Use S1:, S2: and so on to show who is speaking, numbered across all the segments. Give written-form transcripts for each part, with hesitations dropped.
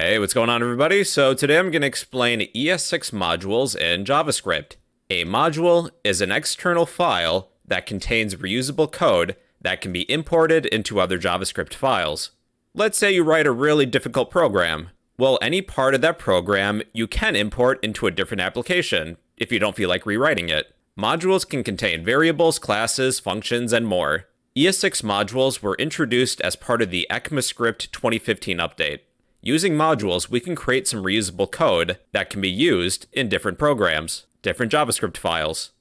S1: Hey, what's going on, everybody? So today I'm going to explain ES6 modules in JavaScript. A module is an external file that contains reusable code that can be imported into other JavaScript files. Let's say you write a really difficult program. Well, any part of that program you can import into a different application if you don't feel like rewriting it. Modules can contain variables, classes, functions, and more. ES6 modules were introduced as part of the ECMAScript 2015 update. Using modules, we can create some reusable code that can be used in different programs, different JavaScript files.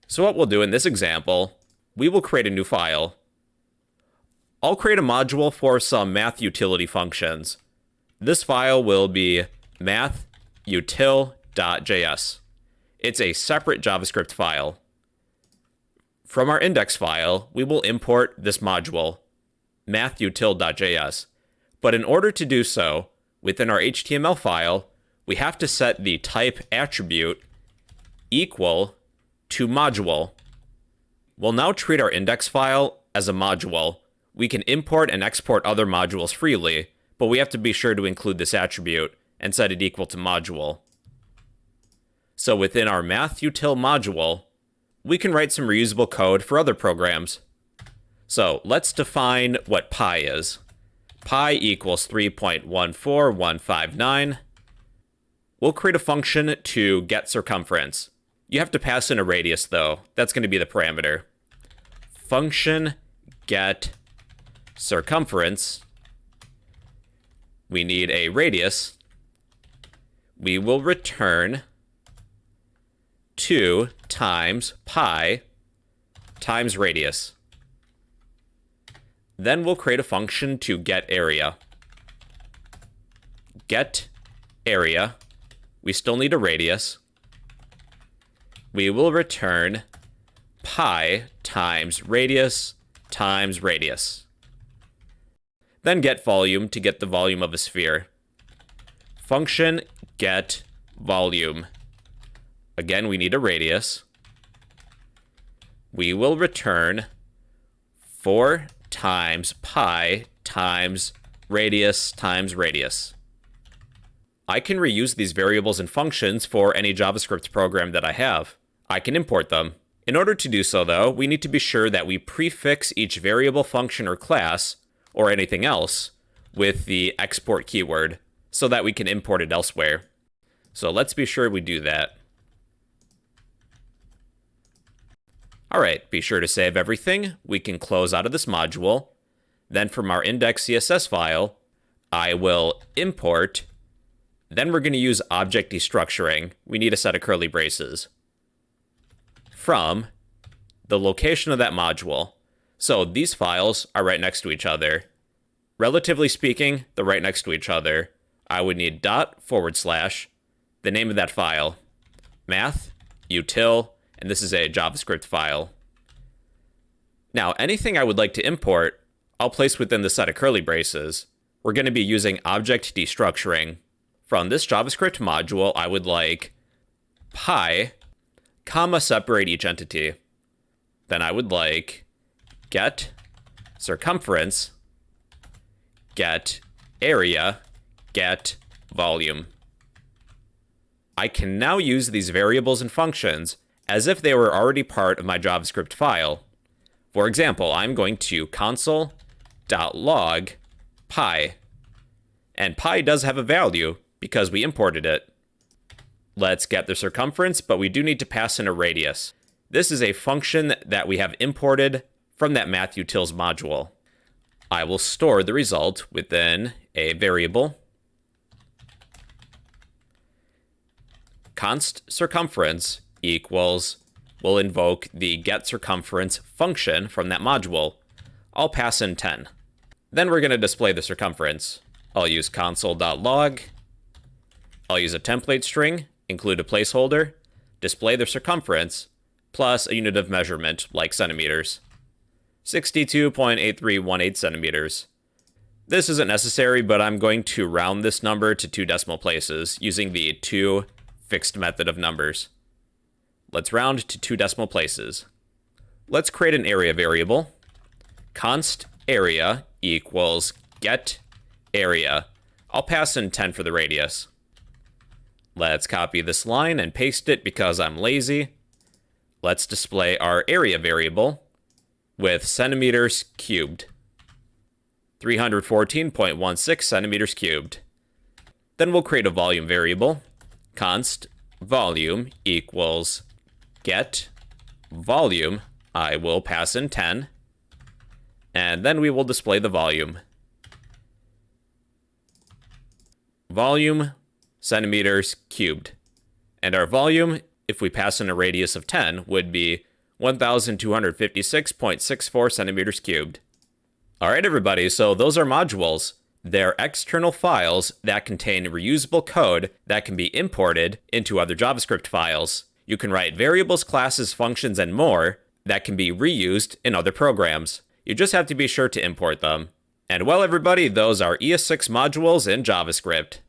S1: So what we'll do in this example, we will create a new file. I'll create a module for some math utility functions. This file will be mathUtil.js. It's a separate JavaScript file. From our index file, we will import this module, mathUtil.js. But in order to do so, within our HTML file, we have to set the type attribute equal to module. We'll now treat our index file as a module. We can import and export other modules freely, but we have to be sure to include this attribute and set it equal to module. So within our mathUtil module, we can write some reusable code for other programs. So let's define what pi is. Pi equals 3.14159. We'll create a function to getCircumference. You have to pass in a radius, though. That's going to be the parameter. Function getCircumference. We need a radius. We will return 2 times pi times radius. Then we'll create a function to getArea. GetArea. We still need a radius. We will return pi times radius times radius. Then getVolume to get the volume of a sphere. Function getVolume. Again, we need a radius. We will return 4 times pi times radius times radius. I can reuse these variables and functions for any JavaScript program that I have. I can import them. In order to do so, though, we need to be sure that we prefix each variable, function, or class, or anything else, with the export keyword, so that we can import it elsewhere. So let's be sure we do that. Alright, be sure to save everything. We can close out of this module. Then from our index CSS file, I will import. Then we're going to use object destructuring. We need a set of curly braces from the location of that module. So these files are right next to each other. Relatively speaking, they're right next to each other. I would need // the name of that file, mathUtil, and this is a JavaScript file. Now, anything I would like to import, I'll place within the set of curly braces. We're going to be using object destructuring. From this JavaScript module, I would like pi, comma, separate each entity. Then I would like getCircumference, getArea, getVolume. I can now use these variables and functions as if they were already part of my JavaScript file. For example, I'm going to console.log pi. And pi does have a value because we imported it. Let's get the circumference, but we do need to pass in a radius. This is a function that we have imported from that mathUtils module. I will store the result within a variable. Const circumference equals, we'll invoke the getCircumference function from that module. I'll pass in 10. Then we're going to display the circumference. I'll use console.log. I'll use a template string, include a placeholder, display the circumference, plus a unit of measurement, like centimeters. 62.8318 centimeters. This isn't necessary, but I'm going to round this number to 2 decimal places using the toFixed method of numbers. Let's round to 2 decimal places. Let's create an area variable. Const area equals getArea. I'll pass in 10 for the radius. Let's copy this line and paste it because I'm lazy. Let's display our area variable with centimeters cubed. 314.16 centimeters cubed. Then we'll create a volume variable. Const volume equals getVolume. I will pass in 10. And then we will display the volume. Volume centimeters cubed. And our volume, if we pass in a radius of 10, would be 1,256.64 centimeters cubed. All right, everybody, so those are modules. They're external files that contain reusable code that can be imported into other JavaScript files. You can write variables, classes, functions, and more that can be reused in other programs. You just have to be sure to import them. And well, everybody, those are ES6 modules in JavaScript.